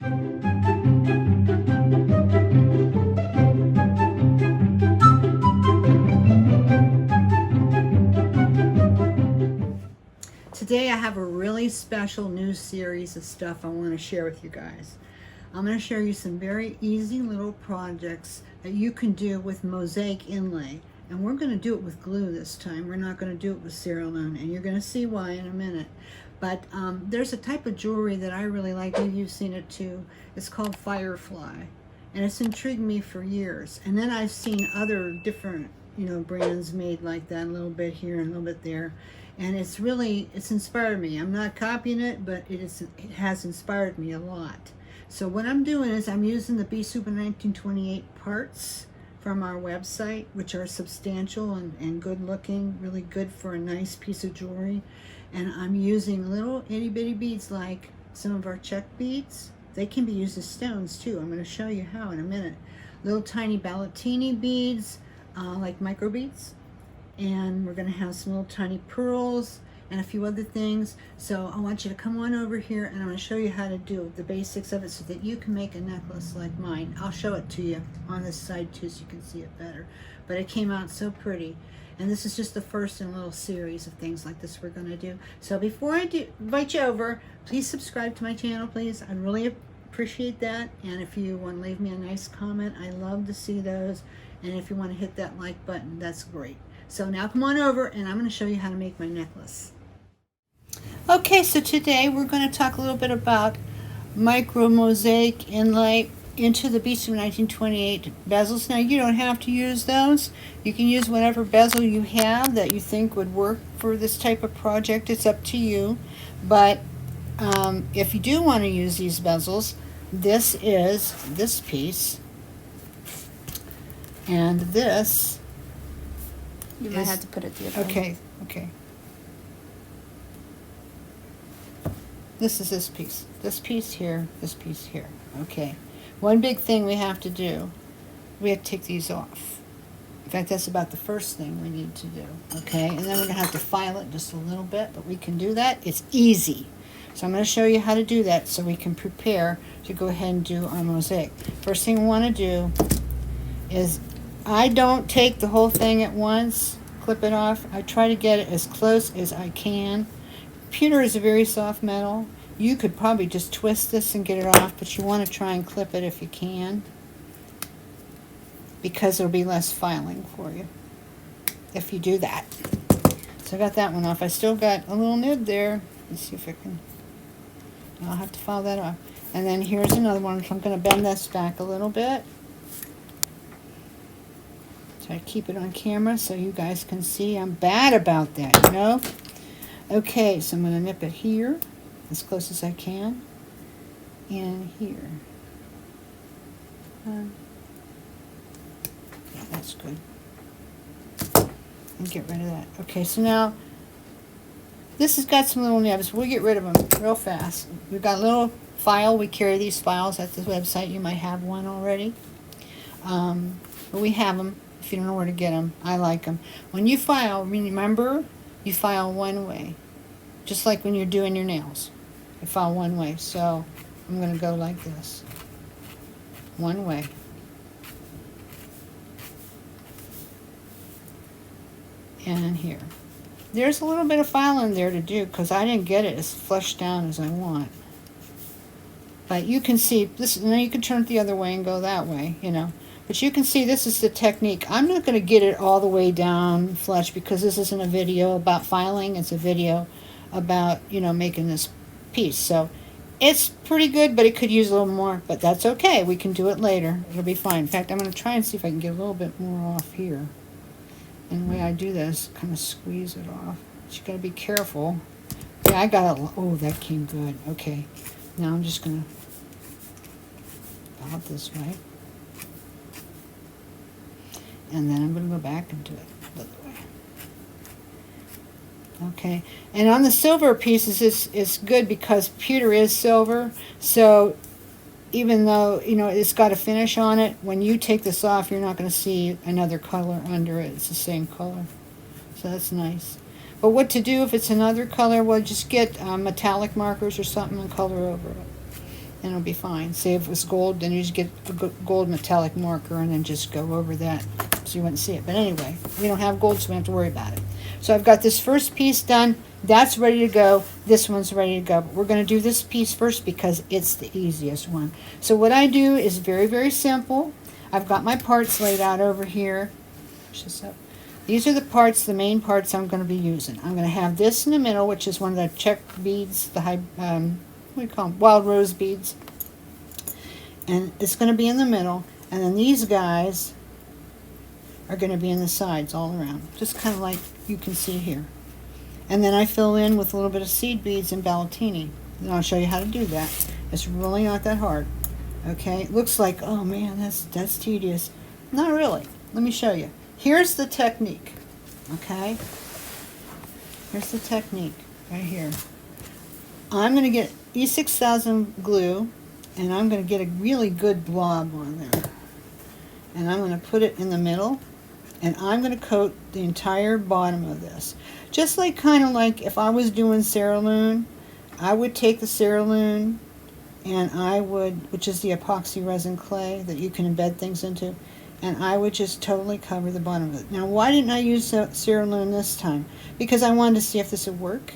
Today I have a really special new series of stuff I want to share with you guys. I'm going to show you some very easy little projects that you can do with Mosaic inlay. And we're going to do it with glue this time. We're not going to do it with cerulean, and you're going to see why in a minute. But there's a type of jewelry that I really like. Maybe you've seen it too. It's called Firefly. And it's intrigued me for years. And then I've seen other different, brands made like that, a little bit here and a little bit there. And it's inspired me. I'm not copying it, but it has inspired me a lot. So what I'm doing is I'm using the bezel 1928 parts from our website, which are substantial and good looking, really good for a nice piece of jewelry. And I'm using little itty bitty beads like some of our check beads. They can be used as stones too. I'm going to show you how in a minute. Little tiny ballatini beads, like micro beads. And we're going to have some little tiny pearls and a few other things. So I want you to come on over here, and I'm going to show you how to do the basics of it so that you can make a necklace like mine. I'll show it to you on this side too so you can see it better. But it came out so pretty. And this is just the first in a little series of things like this we're going to do. So before I invite you over, please subscribe to my channel, please. I'd really appreciate that. And if you want to leave me a nice comment, I love to see those. And if you want to hit that like button, that's great. So now come on over, and I'm going to show you how to make my necklace. Okay, so today we're going to talk a little bit about micro mosaic inlay into the bezel 1928 bezels. Now you don't have to use those. You can use whatever bezel you have that you think would work for this type of project. It's up to you. But if you do want to use these bezels, this is this piece, and this. You might have to put it the other way. Okay. This is this piece here, this piece here. Okay. One big thing we have to do, we have to take these off. In fact, that's about the first thing we need to do. Okay, and then we're going to have to file it just a little bit, but we can do that. It's easy. So I'm going to show you how to do that so we can prepare to go ahead and do our mosaic. First thing we want to do is, I don't take the whole thing at once, clip it off. I try to get it as close as I can. Pewter is a very soft metal. You could probably just twist this and get it off, but you want to try and clip it if you can, because there'll be less filing for you if you do that. So I got that one off. I still got a little nib there. Let's see if I can. I'll have to file that off. And then here's another one. So I'm going to bend this back a little bit. I keep it on camera so you guys can see. I'm bad about that, you know. Okay, so I'm going to nip it here as close as I can, and here. Yeah, that's good. And get rid of that. Okay, so now this has got some little nibs. We'll get rid of them real fast. We've got a little file. We carry these files at the website. You might have one already, but we have them. If you don't know where to get them, I like them. When you file, remember, you file one way. Just like when you're doing your nails. You file one way. So I'm going to go like this. One way. And here. There's a little bit of filing there to do because I didn't get it as flushed down as I want. But you can see, this. Now you can turn it the other way and go that way, you know. But you can see this is the technique. I'm not going to get it all the way down flush because this isn't a video about filing. It's a video about, making this piece. So it's pretty good, but it could use a little more. But that's okay. We can do it later. It'll be fine. In fact, I'm going to try and see if I can get a little bit more off here. And the way I do this, kind of squeeze it off. But you got to be careful. Yeah, I got it. Oh, that came good. Okay. Now I'm just going to file it this way. And then I'm going to go back and do it the other way. Okay, and on the silver pieces, it's good because pewter is silver. So even though, it's got a finish on it, when you take this off, you're not going to see another color under it. It's the same color. So that's nice. But what to do if it's another color? Well, just get metallic markers or something and color over it. and it'll be fine. Say if it was gold, then you just get a gold metallic marker and then just go over that so you wouldn't see it. But anyway, we don't have gold, so we don't have to worry about it. So I've got this first piece done. That's ready to go. This one's ready to go. But we're going to do this piece first because it's the easiest one. So what I do is very, very simple. I've got my parts laid out over here. Push this up. These are the parts, the main parts I'm going to be using. I'm going to have this in the middle, which is one of the check beads, the high, what do you call them? Wild rose beads. And it's going to be in the middle. And then these guys are going to be in the sides all around. Just kind of like you can see here. And then I fill in with a little bit of seed beads and ballatini. And I'll show you how to do that. It's really not that hard. Okay, it looks like, oh man, that's tedious. Not really. Let me show you. Here's the technique. Okay, here's the technique right here. I'm going to get E6000 glue, and I'm going to get a really good blob on there. And I'm going to put it in the middle, and I'm going to coat the entire bottom of this. Just like kind of like if I was doing cerulean, I would take the cerulean and I would, which is the epoxy resin clay that you can embed things into, and I would just totally cover the bottom of it. Now, why didn't I use cerulean this time? Because I wanted to see if this would work.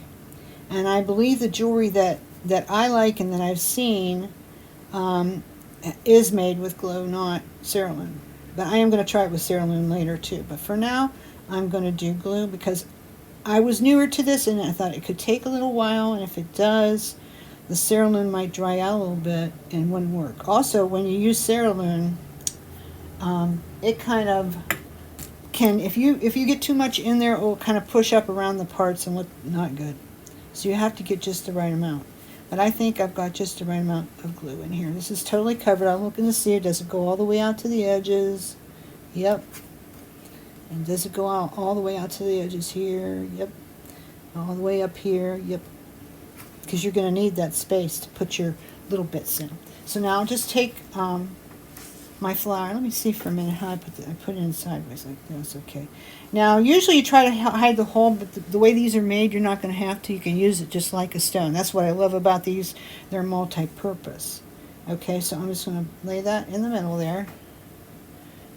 And I believe the jewelry that I like and that I've seen is made with glue, not cerulean. But I am going to try it with cerulean later too. But for now, I'm going to do glue because I was newer to this and I thought it could take a little while, and if it does, the cerulean might dry out a little bit and wouldn't work. Also, when you use cerulean, it kind of can, if you get too much in there, it will kind of push up around the parts and look not good. So you have to get just the right amount. But I think I've got just the right amount of glue in here. This is totally covered. I'm looking to see it. Does it go all the way out to the edges? Yep. And does it go out all the way out to the edges here? Yep. All the way up here? Yep. Because you're going to need that space to put your little bits in. So now I'll just take my flower. Let me see for a minute how I put it in sideways like this. Okay. Now, usually you try to hide the hole, but the way these are made, you're not going to have to. You can use it just like a stone. That's what I love about these. They're multi-purpose. Okay, so I'm just going to lay that in the middle there.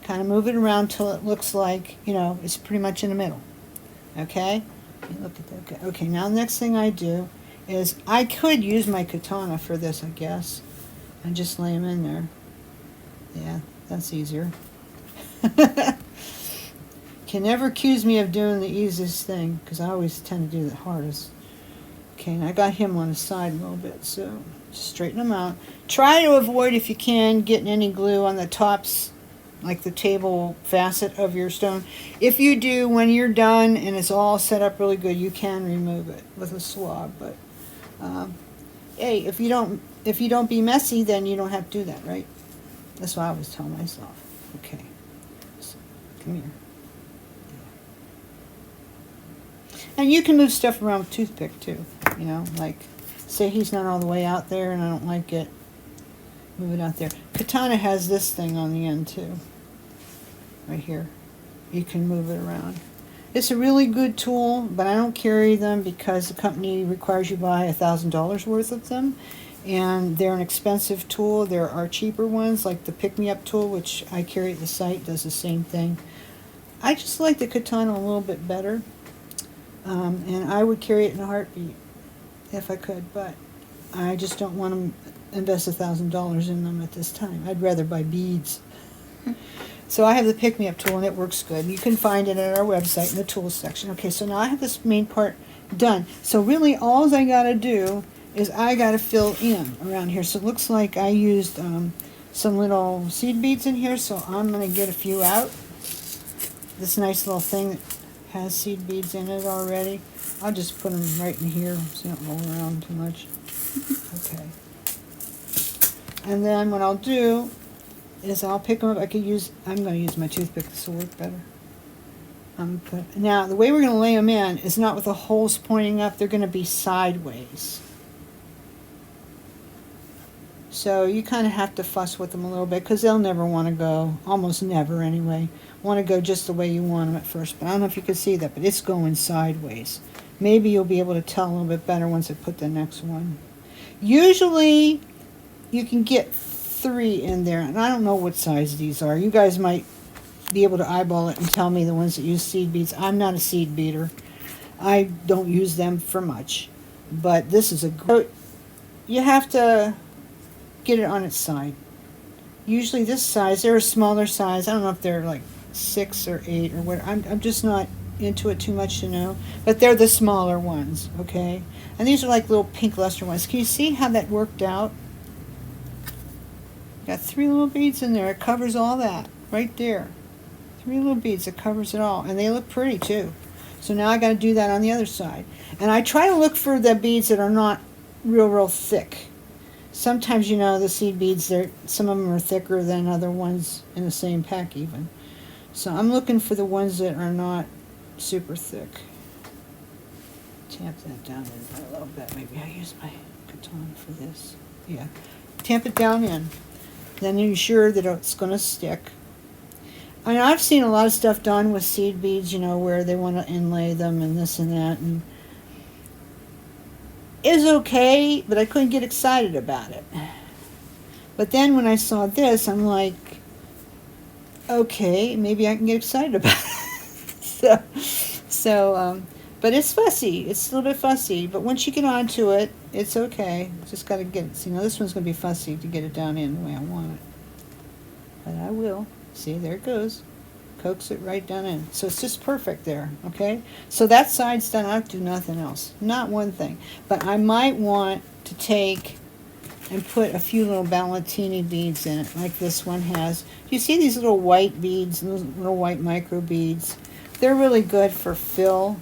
Kind of move it around till it looks like, you know, it's pretty much in the middle. Okay? Look at that. Okay, now the next thing I do is I could use my katana for this, I guess, and just lay them in there. Yeah, that's easier. Can never accuse me of doing the easiest thing, because I always tend to do the hardest. Okay, and I got him on the side a little bit, so just straighten them out. Try to avoid, if you can, getting any glue on the tops, like the table facet of your stone. If you do, when you're done and it's all set up really good, you can remove it with a swab. But hey, if you don't be messy, then you don't have to do that, right? That's what I always tell myself. Okay, so, come here. And you can move stuff around with toothpick too. You know, like say he's not all the way out there and I don't like it. Move it out there. Katana has this thing on the end too. Right here. You can move it around. It's a really good tool, but I don't carry them because the company requires you buy $1,000 worth of them. And they're an expensive tool. There are cheaper ones like the pick-me-up tool, which I carry at the site, does the same thing. I just like the katana a little bit better. And I would carry it in a heartbeat if I could, but I just don't want to invest $1,000 in them at this time. I'd rather buy beads. So I have the pick-me-up tool, and it works good. You can find it at our website in the tools section. Okay, so now I have this main part done. So really all I got to do is I got to fill in around here. So it looks like I used some little seed beads in here, so I'm going to get a few out. This nice little thing that has seed beads in it already. I'll just put them right in here so they don't roll around too much. Okay. And then what I'll do is I'll pick them up. I'm going to use my toothpick. This will work better. Now, the way we're going to lay them in is not with the holes pointing up. They're going to be sideways. So you kind of have to fuss with them a little bit because they'll never want to go, almost never anyway, want to go just the way you want them at first. But I don't know if you can see that, but it's going sideways. Maybe you'll be able to tell a little bit better once I put the next one. Usually, you can get 3 in there, and I don't know what size these are. You guys might be able to eyeball it and tell me the ones that use seed beads. I'm not a seed beater. I don't use them for much, but this is a good. You have to get it on its side. Usually this size, they're a smaller size. I don't know if they're like 6 or 8 or what. I'm just not into it too much to know, but they're the smaller ones, okay? And these are like little pink luster ones. Can you see how that worked out? Got 3 little beads in there. It covers all that right there. 3 little beads. It covers it all, and they look pretty too. So now I got to do that on the other side, and I try to look for the beads that are not real thick. Sometimes, you know, the seed beads, some of them are thicker than other ones in the same pack even. So I'm looking for the ones that are not super thick. Tamp that down in a little bit. Maybe I use my baton for this. Yeah. Tamp it down in. Then you're sure that it's going to stick. I mean, I've seen a lot of stuff done with seed beads, you know, where they want to inlay them and this and that. And it was okay, but I couldn't get excited about it. But then when I saw this, I'm like, okay, maybe I can get excited about it. But it's fussy. It's a little bit fussy. But once you get onto it, it's okay. Just got to get it. See, now this one's going to be fussy to get it down in the way I want it. But I will. See, there it goes. Coax it right down in. So it's just perfect there, okay? So that side's done. I have to do nothing else. Not one thing. But I might want to take and put a few little ballantini beads in it, like this one has. You see these little white beads, little white micro beads? They're really good for fill.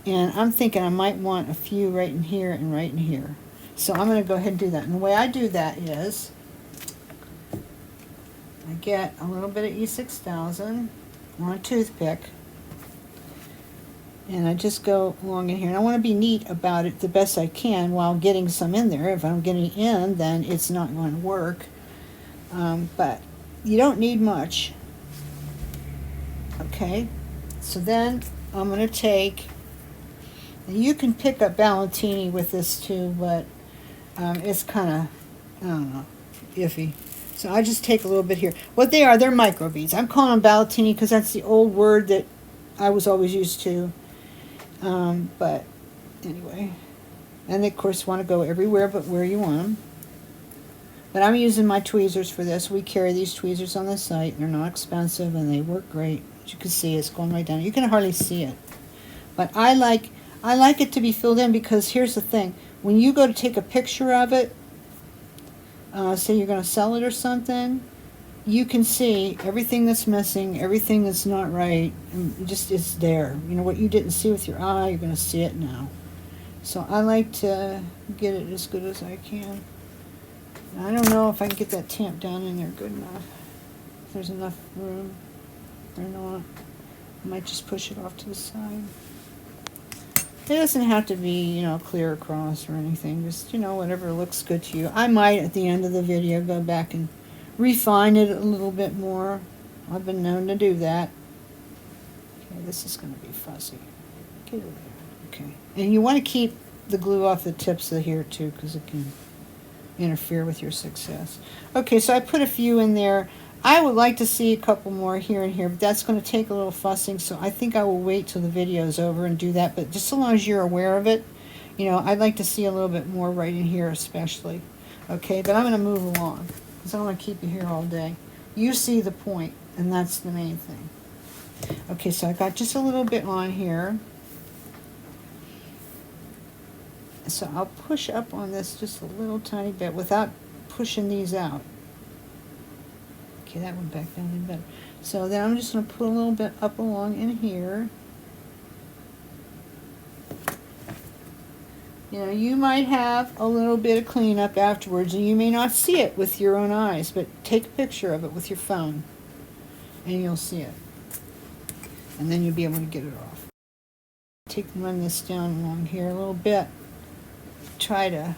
And I'm thinking I might want a few right in here and right in here. So I'm going to go ahead and do that. And the way I do that is I get a little bit of E6000 on a toothpick, and I just go along in here. And I want to be neat about it the best I can while getting some in there. If I'm getting in, then it's not going to work. But you don't need much. Okay, so then I'm going to take, and you can pick up ballantini with this too, but it's kind of, I don't know, iffy. So I just take a little bit here. What they are, they're microbeads. I'm calling them ballantini because that's the old word that I was always used to. But anyway, and they, of course, want to go everywhere but where you want them. But I'm using my tweezers for this. We carry these tweezers on the site. They're not expensive and they work great. As you can see, it's going right down. You can hardly see it. But I like it to be filled in because here's the thing. When you go to take a picture of it, say you're going to sell it or something, you can see everything that's missing, everything that's not right, and just it's there. You know, what you didn't see with your eye, you're going to see it now. So I like to get it as good as I can. I don't know if I can get that tamp down in there good enough. If there's enough room or not. I might just push it off to the side. It doesn't have to be, you know, clear across or anything. Just, you know, whatever looks good to you. I might, at the end of the video, go back and refine it a little bit more. I've been known to do that. Okay, this is going to be fuzzy. Get over there. Okay. And you want to keep the glue off the tips of here, too, because it can interfere with your success. Okay, so I put a few in there. I would like to see a couple more here and here, but that's going to take a little fussing, so I think I will wait till the video is over and do that. But just so long as you're aware of it, you know, I'd like to see a little bit more right in here especially. Okay, but I'm going to move along because I don't want to keep you here all day. You see the point, and that's the main thing. Okay, so I got just a little bit on here. So I'll push up on this just a little tiny bit without pushing these out. Okay, that went back down in better. So then I'm just going to put a little bit up along in here. You know, you might have a little bit of cleanup afterwards, and you may not see it with your own eyes, but take a picture of it with your phone, and you'll see it. And then you'll be able to get it off. Run this down along here a little bit. Try to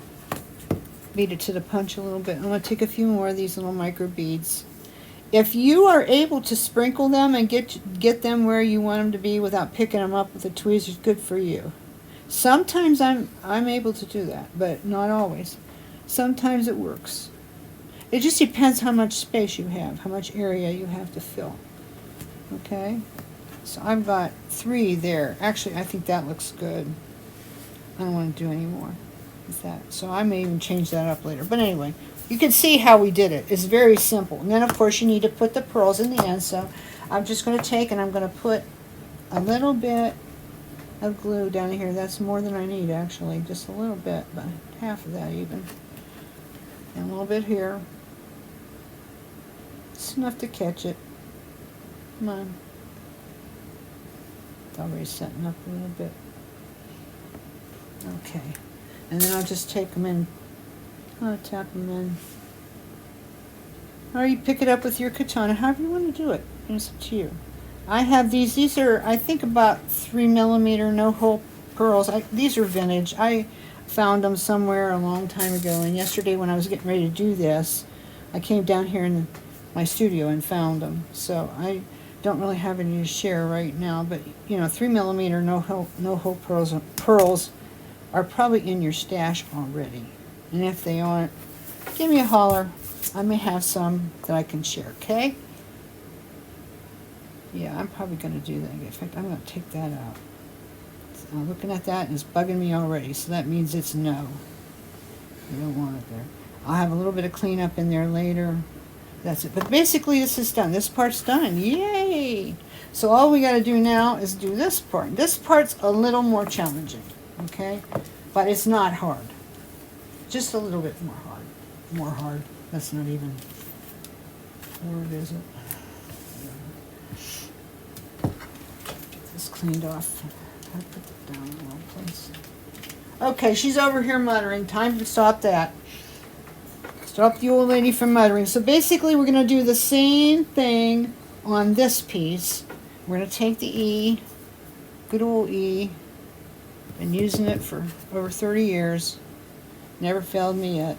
beat it to the punch a little bit. I'm going to take a few more of these little micro beads. If you are able to sprinkle them and get them where you want them to be without picking them up with the tweezers, good for you. Sometimes I'm able to do that, but not always. Sometimes it works. It just depends how much space you have, how much area you have to fill. Okay? So I've got 3 there. Actually, I think that looks good. I don't want to do any more with that. So I may even change that up later. But anyway, you can see how we did it. It's very simple. And then, of course, you need to put the pearls in the end. So I'm just going to take and I'm going to put a little bit of glue down here. That's more than I need, actually. Just a little bit, but half of that even. And a little bit here. It's enough to catch it. Come on. It's already setting up a little bit. Okay. And then I'll just take them in. I'll tap them in. Or you pick it up with your katana, however you want to do it. It's up to you. I have these. These are, I think, about 3mm no-hole pearls. These are vintage. I found them somewhere a long time ago. And yesterday when I was getting ready to do this, I came down here in my studio and found them. So I don't really have any to share right now. But, you know, 3mm no-hole pearls are probably in your stash already. And if they aren't, give me a holler. I may have some that I can share, okay? Yeah, I'm probably going to do that. In fact, I'm going to take that out. I'm looking at that and it's bugging me already, so that means it's no. You don't want it there. I'll have a little bit of cleanup in there later. That's it. But basically this is done. This part's done. Yay! So all we got to do now is do this part. This part's a little more challenging, okay? But it's not hard. Just a little bit more hard. More hard. That's not even a word, is it? Get this cleaned off. I put it down in the wrong place. Okay, she's over here muttering. Time to stop that. Stop the old lady from muttering. So basically we're going to do the same thing on this piece. We're going to take the E, good old E. Been using it for over 30 years. Never failed me yet.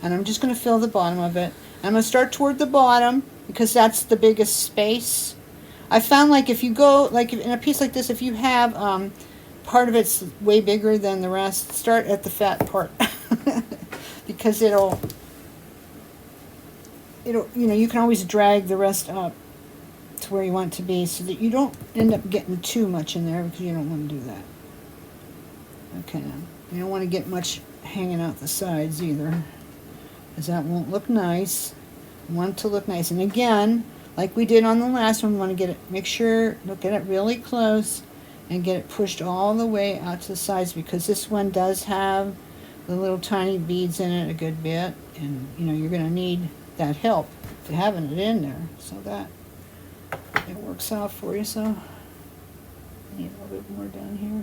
And I'm just going to fill the bottom of it. I'm going to start toward the bottom because that's the biggest space. I found, like, if you go, like in a piece like this, if you have part of it's way bigger than the rest, start at the fat part because it'll, you know, you can always drag the rest up to where you want it to be so that you don't end up getting too much in there because you don't want to do that. Okay, you don't want to get much hanging out the sides either, because that won't look nice. You want it to look nice. And again, like we did on the last one, we want to get it, make sure, look at it really close and get it pushed all the way out to the sides, because this one does have the little tiny beads in it a good bit, and you know, you're going to need that help to having it in there so that it works out for you. So I need a little bit more down here.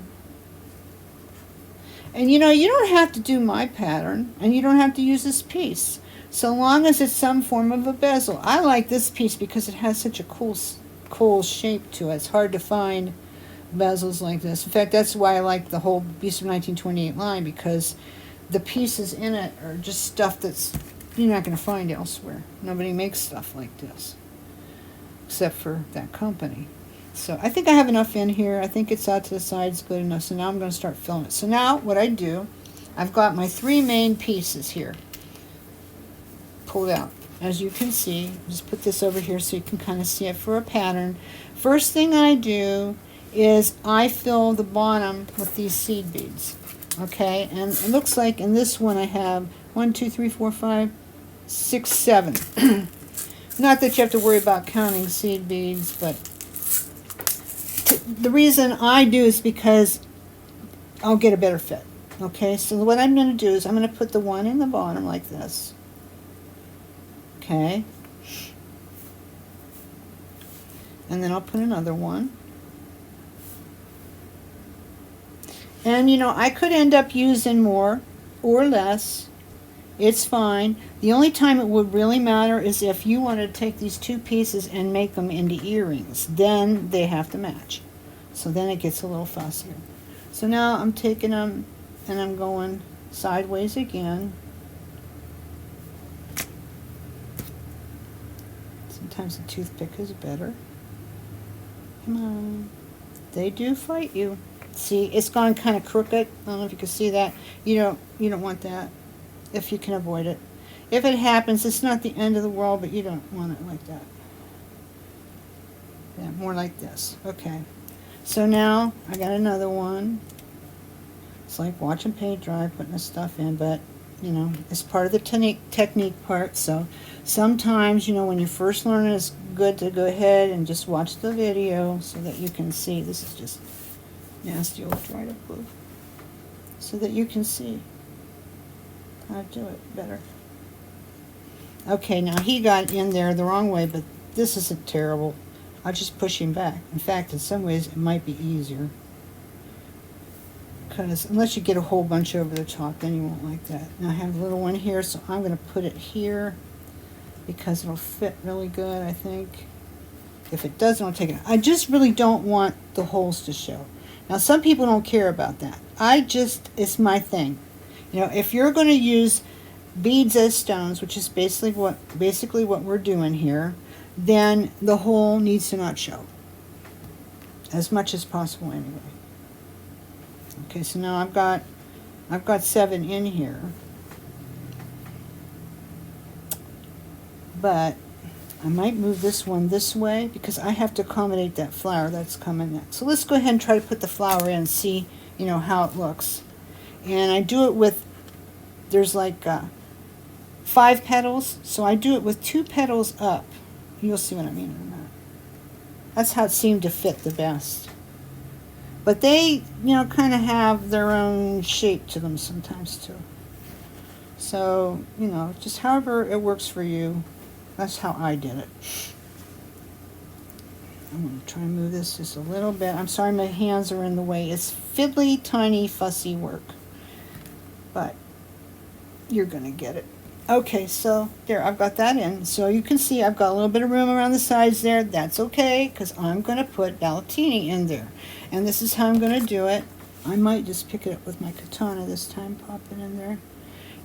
And you know, you don't have to do my pattern, and you don't have to use this piece, so long as it's some form of a bezel. I like this piece because it has such a cool shape to it. It's hard to find bezels like this. In fact, that's why I like the whole Beast of 1928 line, because the pieces in it are just stuff that's you're not going to find elsewhere. Nobody makes stuff like this, except for that company. So I think I have enough in here. I think it's out to the sides good enough. So now I'm going to start filling it. So now what I do, I've got my 3 main pieces here pulled out. As you can see, just put this over here so you can kind of see it for a pattern. First thing I do is I fill the bottom with these seed beads. Okay, and it looks like in this one I have 1, 2, 3, 4, 5, 6, 7. Not that you have to worry about counting seed beads, but the reason I do is because I'll get a better fit. Okay, so what I'm going to do is I'm going to put the one in the bottom like this. Okay. And then I'll put another one. And you know, I could end up using more or less. It's fine. The only time it would really matter is if you wanted to take these 2 pieces and make them into earrings. Then they have to match. So then it gets a little fussier. So now I'm taking them and I'm going sideways again. Sometimes a toothpick is better. Come on. They do fight you. See, it's gone kind of crooked. I don't know if you can see that. You don't want that if you can avoid it. If it happens, it's not the end of the world, but you don't want it like that. Yeah, more like this. Okay. So now I got another one. It's like watching paint dry, putting the stuff in, but you know, it's part of the technique part. So sometimes, you know, when you first learn it, it's good to go ahead and just watch the video so that you can see. This is just nasty old dried up glue. So that you can see how to do it better. Okay, now he got in there the wrong way, but this isn't terrible. I'll just push him back. In fact, in some ways, it might be easier. Because unless you get a whole bunch over the top, then you won't like that. Now I have a little one here, so I'm going to put it here because it'll fit really good, I think. If it doesn't, I'll take it out. I just really don't want the holes to show. Now, some people don't care about that. It's my thing. You know, if you're going to use beads as stones, which is basically what we're doing here, then the hole needs to not show. As much as possible anyway. Okay, so now I've got 7 in here. But I might move this one this way because I have to accommodate that flower that's coming next. So let's go ahead and try to put the flower in and see, you know, how it looks. And I do it with, there's like 5 petals, so I do it with 2 petals up. You'll see what I mean in a minute. That's how it seemed to fit the best. But they, you know, kind of have their own shape to them sometimes too. So, you know, just however it works for you, that's how I did it. I'm going to try and move this just a little bit. I'm sorry my hands are in the way. It's fiddly, tiny, fussy work. But you're going to get it. Okay, so there, I've got that in. So you can see I've got a little bit of room around the sides there. That's okay, because I'm going to put ballatini in there. And this is how I'm going to do it. I might just pick it up with my katana this time, pop it in there.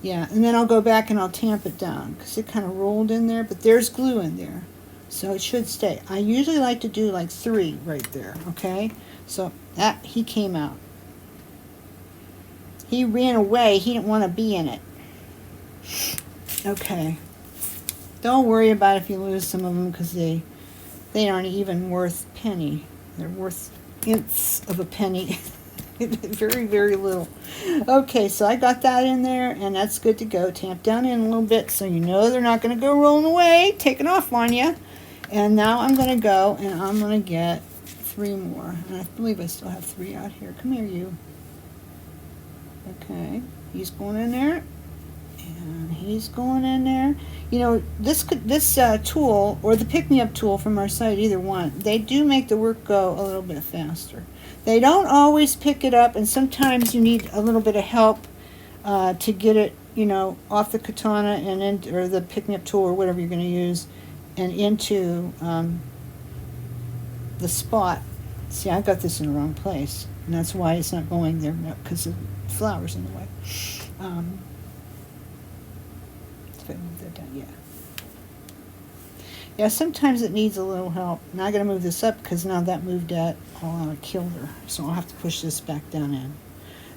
Yeah, and then I'll go back and I'll tamp it down, because it kind of rolled in there, but there's glue in there. So it should stay. I usually like to do like 3 right there, okay? So that, he came out. He ran away. He didn't want to be in it. Okay. Don't worry about if you lose some of them, because they aren't even worth a penny. They're worth ints of a penny. Very, very little. Okay, so I got that in there, and that's good to go. Tamp down in a little bit so you know they're not going to go rolling away, taking off on you. And now I'm going to go, and I'm going to get 3 more. And I believe I still have 3 out here. Come here, you. Okay, he's going in there. And he's going in there. You know, this tool, or the pick-me-up tool from our site, either one, they do make the work go a little bit faster. They don't always pick it up, and sometimes you need a little bit of help to get it, you know, off the katana and in, or the pick-me-up tool or whatever you're going to use, and into the spot. See, I got this in the wrong place, and that's why it's not going there, because the flower's in the way. If I move that down, yeah. Yeah, sometimes it needs a little help. Now I got to move this up because now that moved that all out of kilter. So I'll have to push this back down in.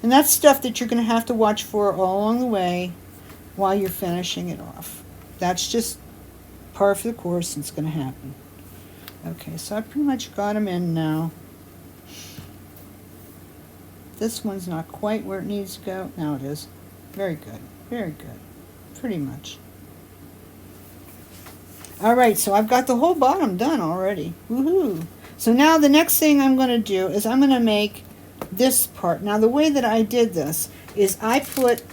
And that's stuff that you're going to have to watch for all along the way while you're finishing it off. That's just par for the course, and it's going to happen. Okay, so I pretty much got them in now. This one's not quite where it needs to go. Now it is. Very good. Very good. Pretty much. Alright, so I've got the whole bottom done already. Woohoo! So now the next thing I'm going to do is I'm going to make this part. Now the way that I did this is I put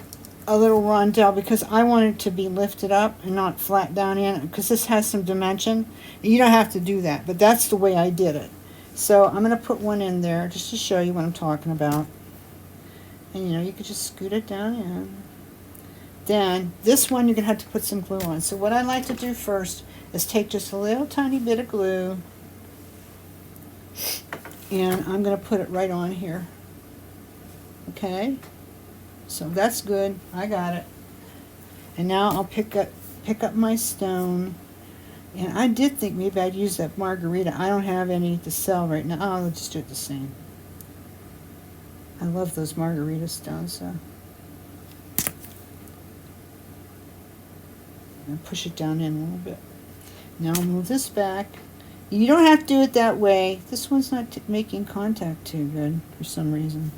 a little rondelle because I want it to be lifted up and not flat down in, because this has some dimension. You don't have to do that, but that's the way I did it. So I'm going to put one in there just to show you what I'm talking about. And you know, you could just scoot it down in. Then this one you're going to have to put some glue on. So what I like to do first is take just a little tiny bit of glue, and I'm going to put it right on here. Okay, so that's good. I got it. And now I'll pick up my stone. And I did think maybe I'd use that margarita. I don't have any to sell right now. I'll just do it the same. I love those margarita stones. So. and push it down in a little bit. Now I'll move this back. You don't have to do it that way. This one's not making contact too good for some reason.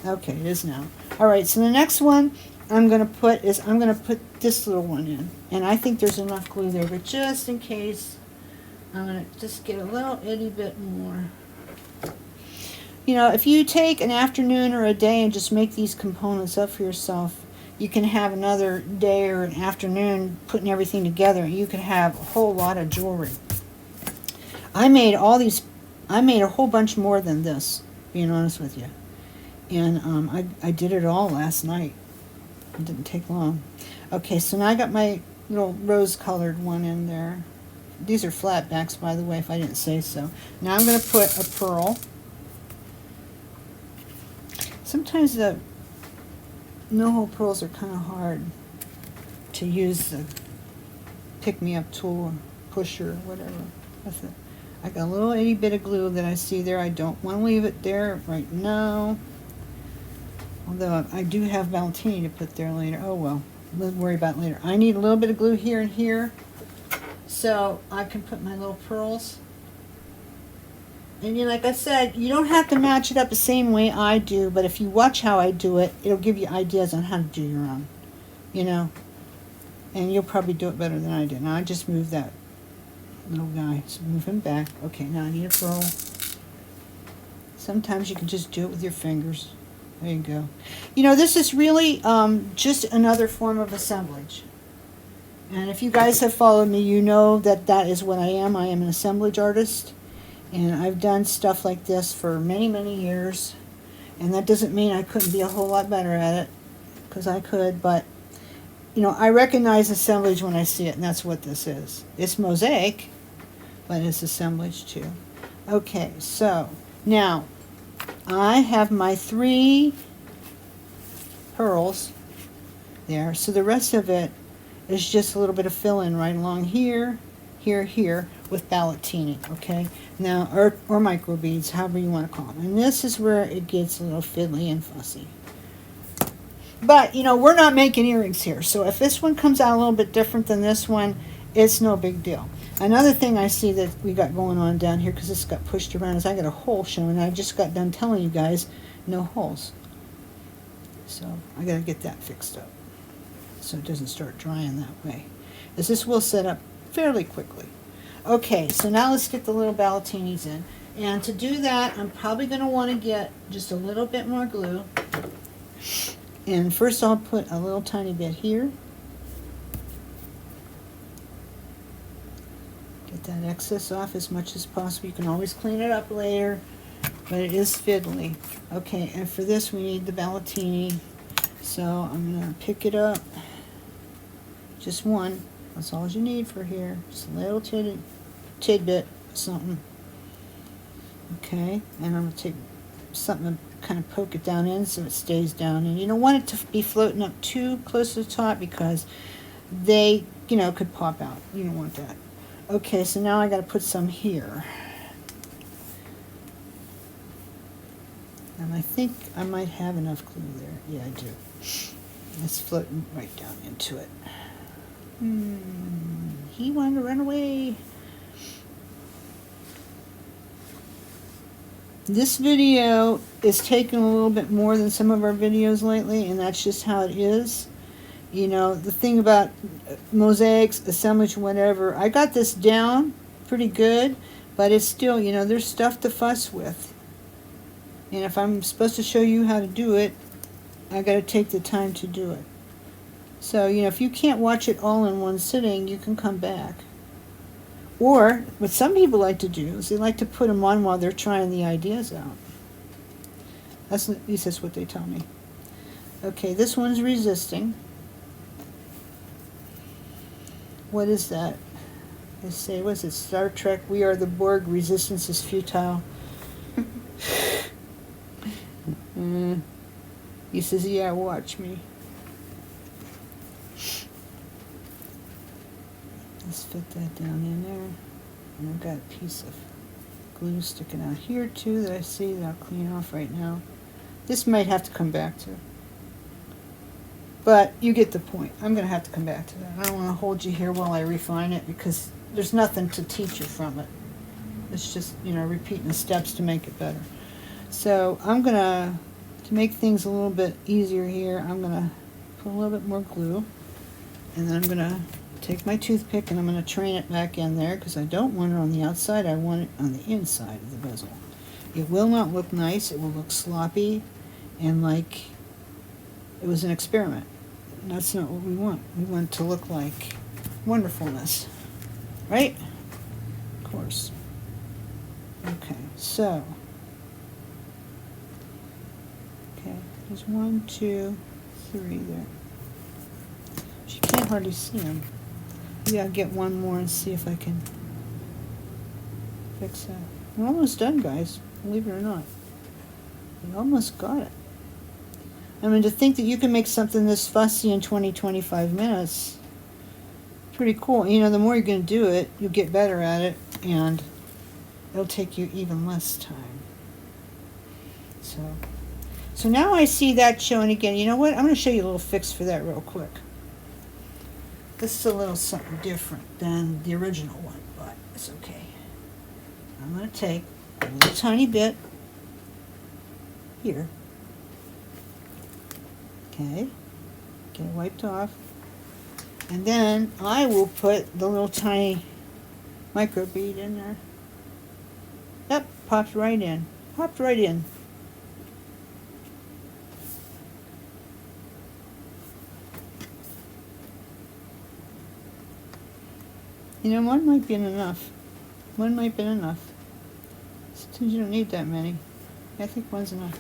Okay, it is now. All right, so the next one I'm going to put this little one in. And I think there's enough glue there, but just in case, I'm going to just get a little itty bit more. You know, if you take an afternoon or a day and just make these components up for yourself, you can have another day or an afternoon putting everything together, and you can have a whole lot of jewelry. I made a whole bunch more than this, being honest with you. And I did it all last night. It didn't take long. Okay, so now I got my little rose-colored one in there. These are flat backs, by the way, if I didn't say so. Now I'm going to put a pearl. Sometimes the no-hole pearls are kind of hard to use the pick-me-up tool or pusher or whatever with it. I got a little itty bit of glue that I see there. I don't want to leave it there right now. Although I do have Valentini to put there later. Oh well, we'll worry about it later. I need a little bit of glue here and here, so I can put my little pearls. And like I said, you don't have to match it up the same way I do, but if you watch how I do it, it'll give you ideas on how to do your own, you know. And you'll probably do it better than I did. Now I just moved that little guy, so move him back. Okay, now I need a pearl. Sometimes you can just do it with your fingers. There you go. You know, this is really just another form of assemblage. And if you guys have followed me, you know that that is what I am. I am an assemblage artist. And I've done stuff like this for many, many years. And that doesn't mean I couldn't be a whole lot better at it, because I could. But, you know, I recognize assemblage when I see it, and that's what this is. It's mosaic, but it's assemblage too. Okay, so now I have my 3 pearls there. So the rest of it is just a little bit of fill-in right along here, here, here with Ballatini, okay? Now, or micro beads, however you want to call them. And this is where it gets a little fiddly and fussy. But, you know, we're not making earrings here. So if this one comes out a little bit different than this one, it's no big deal. Another thing I see that we got going on down here, because this got pushed around, is I got a hole showing. I just got done telling you guys no holes. So I got to get that fixed up so it doesn't start drying that way. As this will set up fairly quickly. Okay, so now let's get the little Ballatinis in. And to do that, I'm probably going to want to get just a little bit more glue. And first I'll put a little tiny bit here. Get that excess off as much as possible. You can always clean it up later, but it is fiddly. Okay, and for this we need the Ballatini. So I'm going to pick it up. Just one. That's all you need for here. Just a little tidbit, something. Okay, and I'm going to take something and kind of poke it down in so it stays down. And you don't want it to be floating up too close to the top, because they, you know, could pop out. You don't want that. Okay, so now I got to put some here. And I think I might have enough glue there. Yeah, I do. It's floating right down into it. He wanted to run away. This video is taking a little bit more than some of our videos lately, and that's just how it is. You know, the thing about mosaics, assemblage, whatever, I got this down pretty good, but it's still, you know, there's stuff to fuss with. And if I'm supposed to show you how to do it, I got to take the time to do it. So, you know, if you can't watch it all in one sitting, you can come back. Or, what some people like to do is they like to put them on while they're trying the ideas out. At least that's what they tell me. Okay, this one's resisting. What is that? They say, what is it, Star Trek, we are the Borg, resistance is futile. He says, yeah, watch me. Let's fit that down in there. And I've got a piece of glue sticking out here too that I see that I'll clean off right now. This might have to come back to. But you get the point. I'm going to have to come back to that. I don't want to hold you here while I refine it because there's nothing to teach you from it. It's just, you know, repeating the steps to make it better. So I'm going to make things a little bit easier here, I'm going to put a little bit more glue. And then I'm going to take my toothpick and I'm going to train it back in there because I don't want it on the outside. I want it on the inside of the bezel. It will not look nice. It will look sloppy and like it was an experiment. And that's not what we want. We want it to look like wonderfulness. Right? Of course. Okay, so. Okay, there's 1, 2, 3 there. You can't hardly see them. Maybe I'll get one more and see if I can fix that. We're almost done, guys. Believe it or not. We almost got it. I mean, to think that you can make something this fussy in 20-25 minutes, pretty cool. You know, the more you're going to do it, you'll get better at it, and it'll take you even less time. So now I see that showing again. You know what? I'm going to show you a little fix for that real quick. This is a little something different than the original one, but it's okay. I'm going to take a little tiny bit here. Okay, get it wiped off. And then I will put the little tiny micro bead in there. Yep, popped right in. Popped right in. You know, one might be enough. One might be enough. Sometimes you don't need that many. I think one's enough.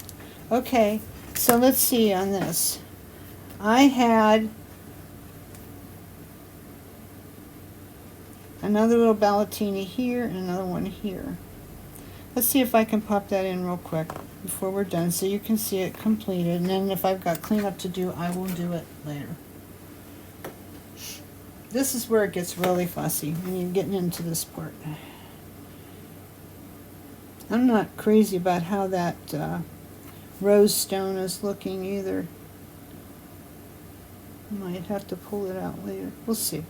Okay, so let's see on this. I had another little ballatini here and another one here. Let's see if I can pop that in real quick before we're done so you can see it completed. And then if I've got cleanup to do, I will do it later. This is where it gets really fussy when you're getting into this part. I'm not crazy about how that rose stone is looking either. I might have to pull it out later. We'll see.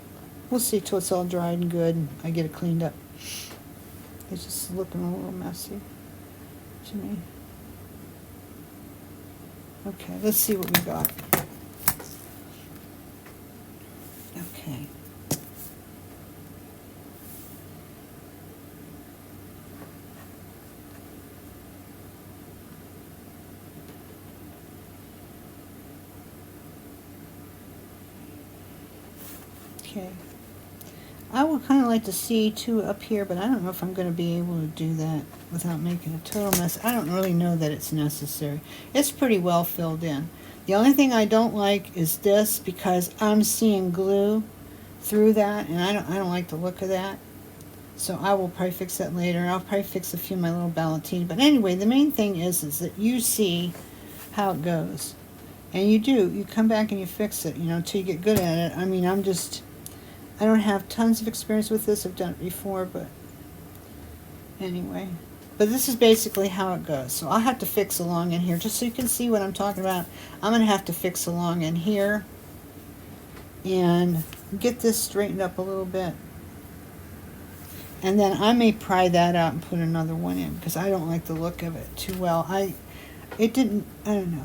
We'll see till it's all dried and good and I get it cleaned up. It's just looking a little messy to me. Okay, let's see what we got. Okay. Okay. I would kind of like to see two up here, but I don't know if I'm going to be able to do that without making a total mess. I don't really know that it's necessary. It's pretty well filled in. The only thing I don't like is this because I'm seeing glue through that, and I don't like the look of that. So I will probably fix that later. I'll probably fix a few of my little ballatini. But anyway, the main thing is that you see how it goes. And you do. You come back and you fix it, you know, until you get good at it. I mean, I don't have tons of experience with this. I've done it before, but anyway. But this is basically how it goes. So I'll have to fix along in here. Just so you can see what I'm talking about, I'm going to have to fix along in here and get this straightened up a little bit. And then I may pry that out and put another one in because I don't like the look of it too well. I don't know.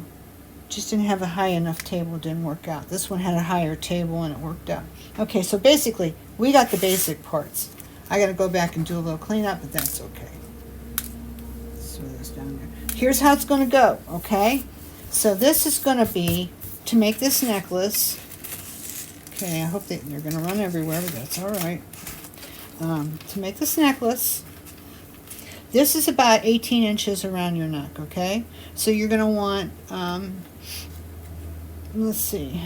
Just didn't have a high enough table. It didn't work out. This one had a higher table and it worked out. Okay, so basically we got the basic parts. I got to go back and do a little cleanup, but that's okay. Let's throw this down there. Here's how it's going to go, okay? So this is going to be to make this necklace. Okay, I hope they're going to run everywhere, but that's all right. To make this necklace, this is about 18 inches around your neck, okay? So you're going to want, let's see.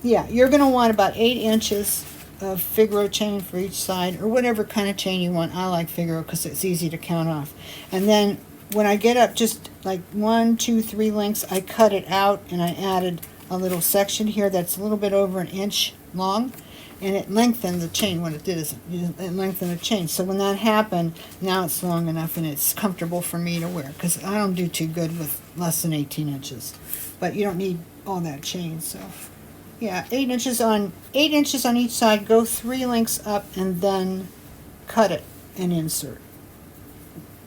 Yeah, you're going to want about 8 inches of Figaro chain for each side, or whatever kind of chain you want. I like Figaro because it's easy to count off. And then when I get up just like 1, 2, 3 lengths, I cut it out and I added a little section here that's a little bit over 1 inch long. And it lengthened the chain. What it did is it lengthened the chain. So when that happened, now it's long enough and it's comfortable for me to wear. Because I don't do too good with less than 18 inches. But you don't need all that chain. So yeah, 8 inches on each side. Go 3 lengths up and then cut it and insert.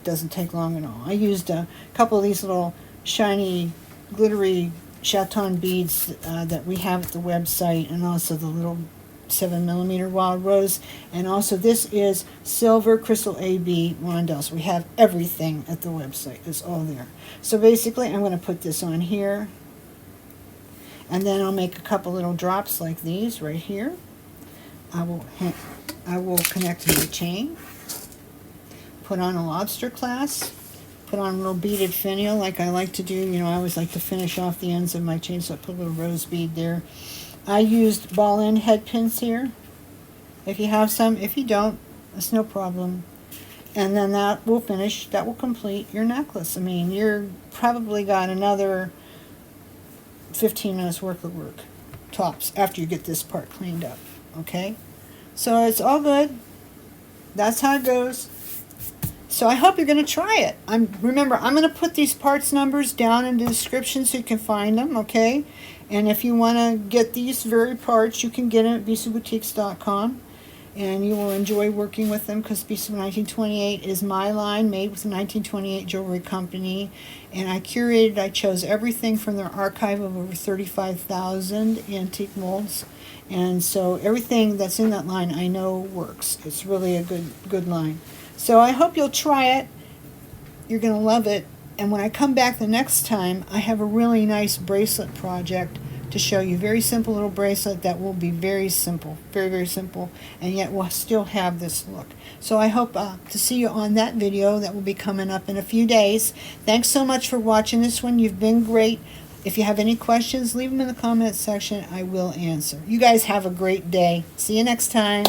Doesn't take long at all. I used a couple of these little shiny, glittery chaton beads that we have at the website, and also the little 7mm wild rose, and also this is silver crystal AB rondelles. We have everything at the website. It's all there. So basically I'm going to put this on here, and then I'll make a couple little drops like these right here. I will connect my chain, put on a lobster clasp, put on a little beaded finial like I like to do. You know, I always like to finish off the ends of my chain, so I put a little rose bead there. I used ball end head pins here. If you have some, if you don't, it's no problem. And then that will finish, that will complete your necklace. I mean, you're probably got another 15 minutes worth of work, tops, after you get this part cleaned up, okay? So it's all good. That's how it goes. So I hope you're going to try it. Remember, I'm going to put these parts numbers down in the description so you can find them, okay? And if you want to get these very parts, you can get them at bezelboutiques.com. And you will enjoy working with them, because Bezel 1928 is my line, made with the 1928 Jewelry Company. And I chose everything from their archive of over 35,000 antique molds. And so everything that's in that line I know works. It's really a good line. So I hope you'll try it. You're going to love it. And when I come back the next time, I have a really nice bracelet project to show you. Very simple little bracelet that will be very simple, very, very simple, and yet will still have this look. So I hope to see you on that video that will be coming up in a few days. Thanks so much for watching this one. You've been great. If you have any questions, leave them in the comments section. I will answer. You guys have a great day. See you next time.